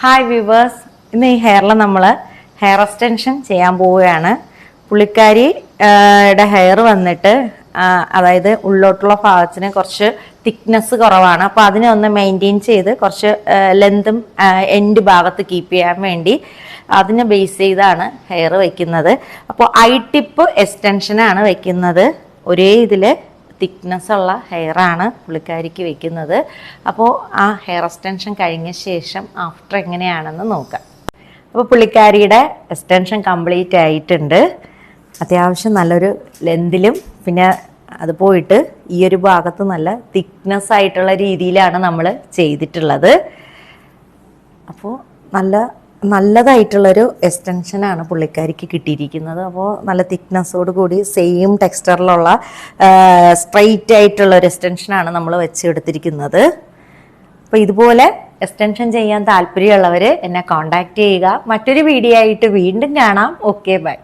Hi viewers, ഇന്ന് ഈ ഹെയറിൽ നമ്മൾ ഹെയർ എക്സ്റ്റൻഷൻ ചെയ്യാൻ പോവുകയാണ്. പുള്ളിക്കാരിയുടെ ഹെയർ വന്നിട്ട് അതായത് ഉള്ളോട്ടുള്ള ഭാഗത്തിന് കുറച്ച് തിക്നെസ് കുറവാണ്. അപ്പോൾ അതിനെ ഒന്ന് മെയിൻറ്റെയിൻ ചെയ്ത് കുറച്ച് ലെന്തും എൻഡ് ഭാഗത്ത് കീപ്പ് ചെയ്യാൻ വേണ്ടി അതിനെ ബേസ് ചെയ്താണ് ഹെയർ വയ്ക്കുന്നത്. അപ്പോൾ ഐ ടിപ്പ് എക്സ്റ്റൻഷനാണ് വയ്ക്കുന്നത്. ഒരേ ഇതിൽ തിക്നെസ് ഉള്ള ഹെയറാണ് പുള്ളിക്കാരിക്ക് വെക്കുന്നത്. അപ്പോൾ ആ ഹെയർ എക്സ്റ്റൻഷൻ കഴിഞ്ഞ ശേഷം ആഫ്റ്റർ എങ്ങനെയാണെന്ന് നോക്കാം. അപ്പോൾ പുള്ളിക്കാരിയുടെ എക്സ്റ്റൻഷൻ കംപ്ലീറ്റ് ആയിട്ടുണ്ട്. അത്യാവശ്യം നല്ലൊരു ലെന്തിലും പിന്നെ അത് പോയിട്ട് ഈ ഒരു ഭാഗത്ത് നല്ല തിക്നെസ് ആയിട്ടുള്ള രീതിയിലാണ് നമ്മൾ ചെയ്തിട്ടുള്ളത്. അപ്പോൾ നല്ലതായിട്ടുള്ളൊരു എക്സ്റ്റൻഷനാണ് പുള്ളിക്കാരിക്ക് കിട്ടിയിരിക്കുന്നത്. അപ്പോൾ നല്ല തിക്നെസ്സോട് കൂടി സെയിം ടെക്സ്ചറിലുള്ള സ്ട്രൈറ്റ് ആയിട്ടുള്ളൊരു എക്സ്റ്റൻഷനാണ് നമ്മൾ വെച്ചെടുത്തിരിക്കുന്നത്. അപ്പോൾ ഇതുപോലെ എക്സ്റ്റൻഷൻ ചെയ്യാൻ താല്പര്യമുള്ളവർ എന്നെ കോൺടാക്റ്റ് ചെയ്യുക. മറ്റൊരു വീഡിയോ ആയിട്ട് വീണ്ടും കാണാം. Okay, by.